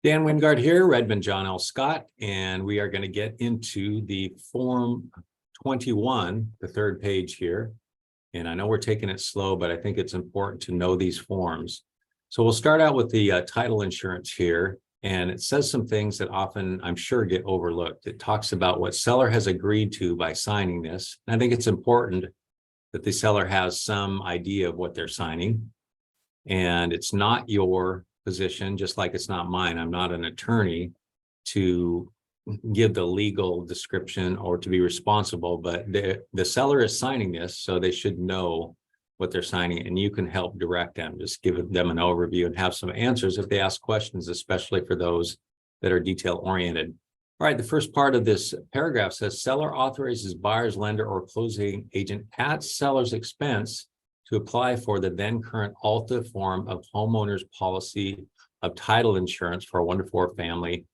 Dan Wingard here, Redmond John L. Scott, and we are going to get into the Form 21, the third page here. And I know we're taking it slow, but I think it's important to know these forms. So we'll start out with the title insurance here, and it says some things that often, I'm sure, get overlooked. It talks about what seller has agreed to by signing this. And I think it's important that the seller has some idea of what they're signing. And it's not your position, just like it's not mine. I'm not an attorney to give the legal description or to be responsible, but the seller is signing this, so they should know what they're signing, and you can help direct them. Just give them an overview and have some answers if they ask questions, especially for those that are detail oriented. All right, the first part of this paragraph says seller authorizes buyer's lender or closing agent at seller's expense to apply for the then current ALTA form of homeowner's policy of title insurance for a 1 to 4 family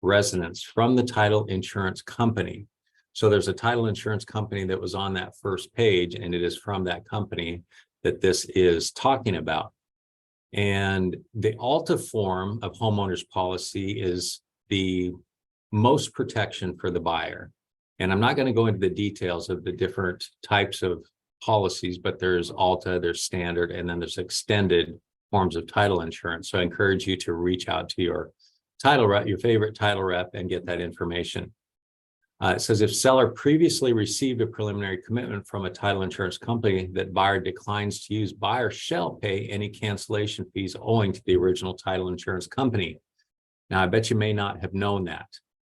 residence from the title insurance company. So there's a title insurance company that was on that first page, and it is from that company that this is talking about. And the ALTA form of homeowner's policy is the most protection for the buyer. And I'm not going to go into the details of the different types of policies, but there's ALTA, there's standard, and then there's extended forms of title insurance. So I encourage you to reach out to your title rep, your favorite title rep, and get that information. It says if seller previously received a preliminary commitment from a title insurance company that buyer declines to use, buyer shall pay any cancellation fees owing to the original title insurance company. Now, I bet you may not have known that,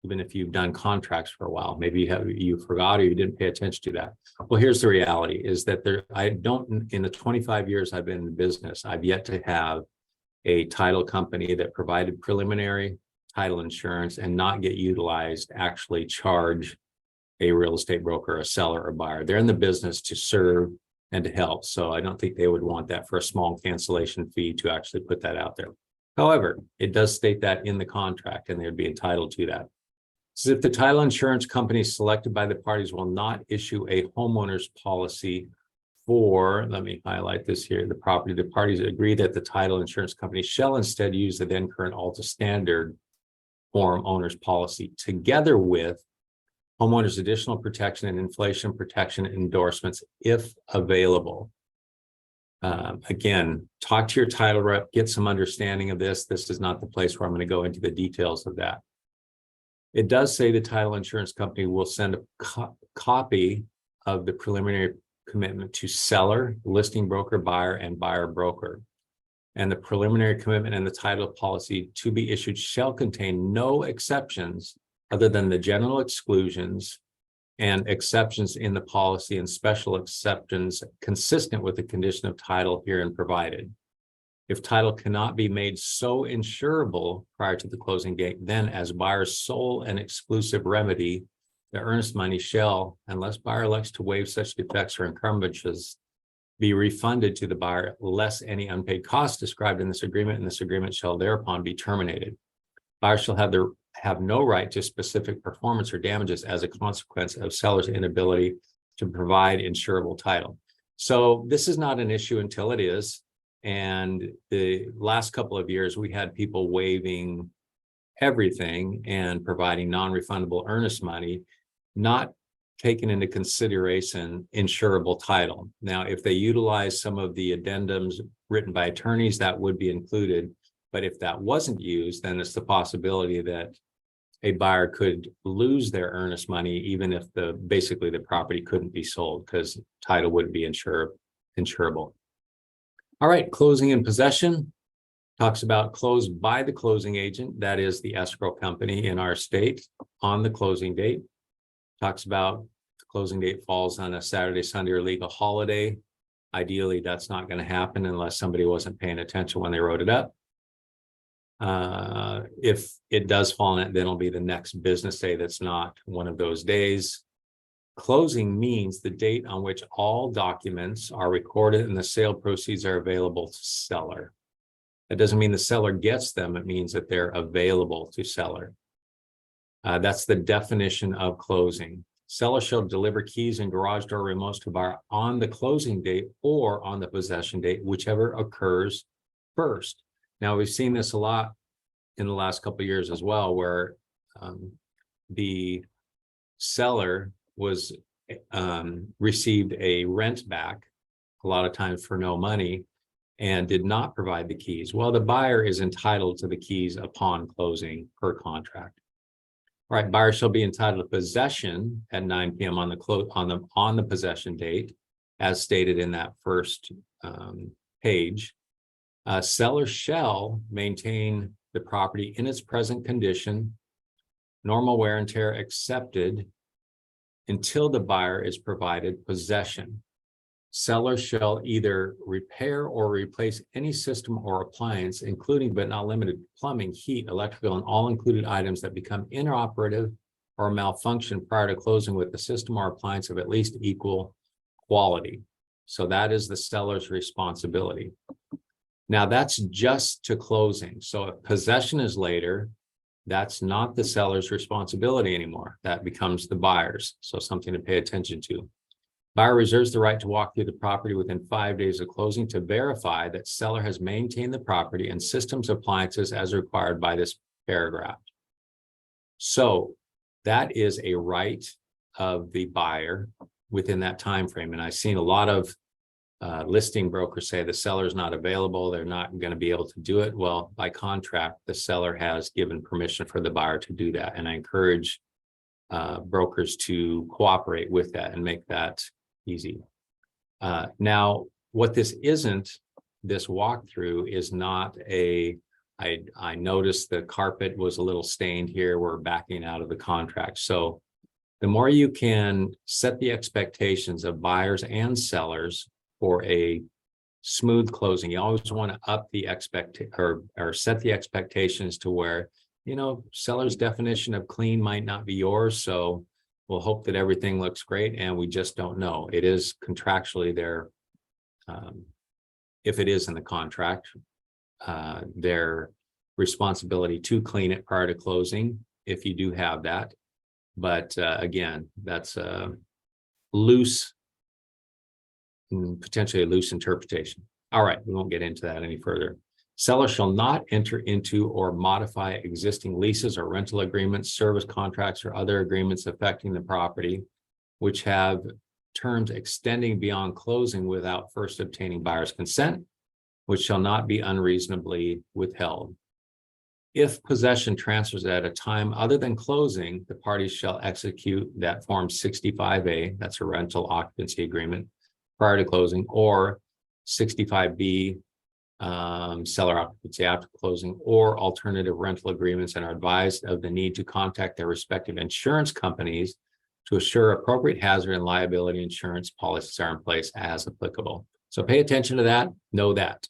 even if you've done contracts for a while. Maybe you forgot or you didn't pay attention to that. Well, here's the reality is that in the 25 years I've been in business, I've yet to have a title company that provided preliminary title insurance and not get utilized actually charge a real estate broker, a seller, or buyer. They're in the business to serve and to help. So I don't think they would want that for a small cancellation fee to actually put that out there. However, it does state that in the contract, and they would be entitled to that. So if the title insurance company selected by the parties will not issue a homeowner's policy for, let me highlight this here, the property, the parties agree that the title insurance company shall instead use the then current ALTA standard form owner's policy together with homeowners additional protection and inflation protection endorsements if available. Again, talk to your title rep, get some understanding of this. This is not the place where I'm going to go into the details of that. It does say the title insurance company will send a copy of the preliminary commitment to seller, listing broker, buyer, and buyer broker. And the preliminary commitment and the title policy to be issued shall contain no exceptions other than the general exclusions and exceptions in the policy and special exceptions consistent with the condition of title herein provided. If title cannot be made so insurable prior to the closing date, then as buyer's sole and exclusive remedy, the earnest money shall, unless buyer elects to waive such defects or encumbrances, be refunded to the buyer less any unpaid costs described in this agreement, and this agreement shall thereupon be terminated. Buyer shall have no right to specific performance or damages as a consequence of seller's inability to provide insurable title. So this is not an issue until it is. And the last couple of years, we had people waiving everything and providing non-refundable earnest money, not taking into consideration insurable title. Now, if they utilize some of the addendums written by attorneys, that would be included. But if that wasn't used, then it's the possibility that a buyer could lose their earnest money, even if basically the property couldn't be sold because title wouldn't be insurable. All right, closing and possession talks about closed by the closing agent, that is the escrow company in our state, on the closing date. Talks about the closing date falls on a Saturday, Sunday, or legal holiday. Ideally, that's not going to happen unless somebody wasn't paying attention when they wrote it up. If it does fall on it, then it'll be the next business day that's not one of those days. Closing means the date on which all documents are recorded and the sale proceeds are available to seller. That doesn't mean the seller gets them. It means that they're available to seller. That's the definition of closing. Seller shall deliver keys and garage door remotes to buyer on the closing date or on the possession date, whichever occurs first. Now, we've seen this a lot in the last couple of years as well, where the seller was received a rent back, a lot of times for no money, and did not provide the keys. Well, the buyer is entitled to the keys upon closing per contract. All right, buyer shall be entitled to possession at 9 p.m. on the possession date, as stated in that first page. Seller shall maintain the property in its present condition, normal wear and tear accepted, until the buyer is provided possession. Seller shall either repair or replace any system or appliance, including but not limited to plumbing, heat, electrical, and all included items that become inoperative or malfunction prior to closing with the system or appliance of at least equal quality. So that is the seller's responsibility. Now that's just to closing. So if possession is later, that's not the seller's responsibility anymore. That becomes the buyer's. So something to pay attention to. Buyer reserves the right to walk through the property within 5 days of closing to verify that seller has maintained the property and systems appliances as required by this paragraph. So that is a right of the buyer within that time frame. And I've seen a lot of listing brokers say the seller's not available, they're not going to be able to do it. Well, by contract, the seller has given permission for the buyer to do that. And I encourage brokers to cooperate with that and make that easy. Now, what this isn't, this walkthrough is not I noticed the carpet was a little stained here, we're backing out of the contract. So the more you can set the expectations of buyers and sellers for a smooth closing, you always want to up the or set the expectations to where, seller's definition of clean might not be yours. So we'll hope that everything looks great, and we just don't know. It is contractually their, if it is in the contract, their responsibility to clean it prior to closing, if you do have that. But again, that's a potentially a loose interpretation. All right, we won't get into that any further. Seller shall not enter into or modify existing leases or rental agreements, service contracts, or other agreements affecting the property, which have terms extending beyond closing without first obtaining buyer's consent, which shall not be unreasonably withheld. If possession transfers at a time other than closing, the parties shall execute that Form 65A, that's a rental occupancy agreement, prior to closing, or 65B, seller occupancy after closing, or alternative rental agreements, and are advised of the need to contact their respective insurance companies to assure appropriate hazard and liability insurance policies are in place as applicable. So pay attention to that, know that.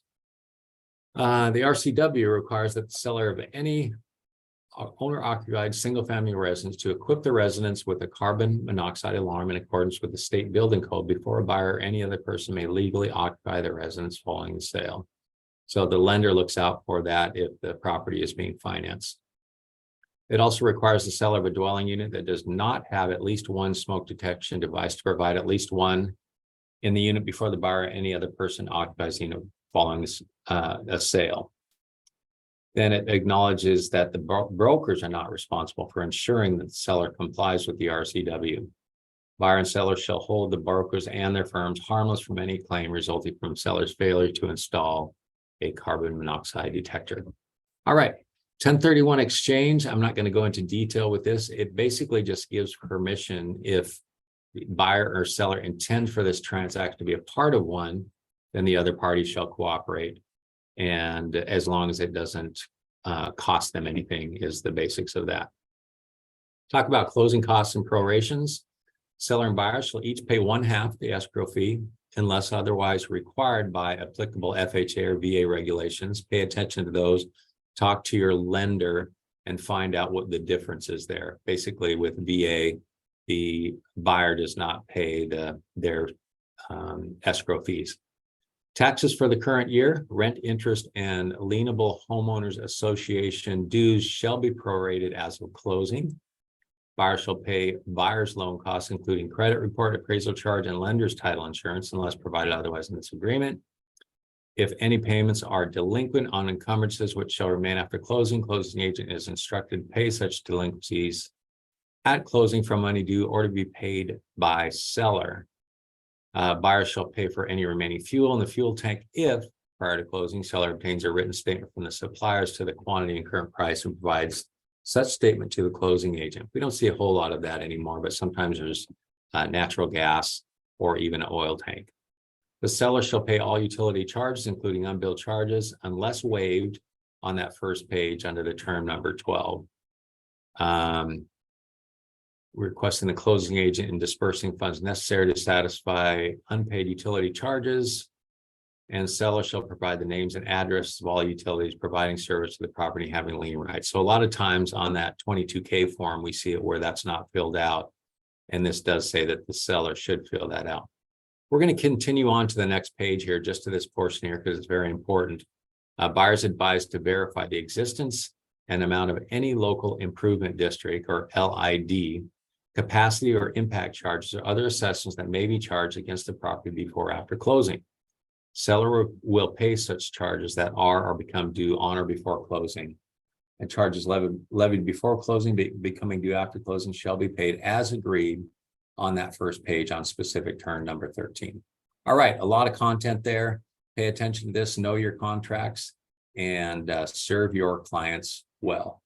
The RCW requires that the seller of any owner-occupied single-family residence to equip the residence with a carbon monoxide alarm in accordance with the state building code before a buyer or any other person may legally occupy the residence following the sale. So the lender looks out for that if the property is being financed. It also requires the seller of a dwelling unit that does not have at least one smoke detection device to provide at least one in the unit before the buyer or any other person occupies the unit following this, a sale. Then it acknowledges that the brokers are not responsible for ensuring that the seller complies with the RCW. Buyer and seller shall hold the brokers and their firms harmless from any claim resulting from seller's failure to install a carbon monoxide detector. All right, 1031 exchange. I'm not going to go into detail with this. It basically just gives permission if the buyer or seller intend for this transaction to be a part of one, then the other party shall cooperate. And as long as it doesn't cost them anything is the basics of that. Talk about closing costs and prorations. Seller and buyer shall each pay 1/2 the escrow fee unless otherwise required by applicable FHA or VA regulations. Pay attention to those. Talk to your lender and find out what the difference is there. Basically, with VA, the buyer does not pay their escrow fees. Taxes for the current year, rent, interest, and lienable homeowners association dues shall be prorated as of closing. Buyer shall pay buyer's loan costs, including credit report, appraisal charge, and lender's title insurance, unless provided otherwise in this agreement. If any payments are delinquent on encumbrances which shall remain after closing, closing agent is instructed to pay such delinquencies at closing from money due or to be paid by seller. Buyer shall pay for any remaining fuel in the fuel tank if prior to closing, seller obtains a written statement from the suppliers to the quantity and current price and provides such statement to the closing agent. We don't see a whole lot of that anymore, but sometimes there's natural gas or even an oil tank. The seller shall pay all utility charges, including unbilled charges, unless waived on that first page under the term number 12. Requesting the closing agent and dispersing funds necessary to satisfy unpaid utility charges. And seller shall provide the names and addresses of all utilities providing service to the property having lien rights. So a lot of times on that 22K form, we see it where that's not filled out. And this does say that the seller should fill that out. We're going to continue on to the next page here, just to this portion here, because it's very important. Buyers advised to verify the existence and amount of any local improvement district or LID capacity or impact charges or other assessments that may be charged against the property before or after closing. Seller will pay such charges that are or become due on or before closing. And charges levied before closing becoming due after closing shall be paid as agreed on that first page on specific term number 13. All right, a lot of content there. Pay attention to this, know your contracts, and serve your clients well.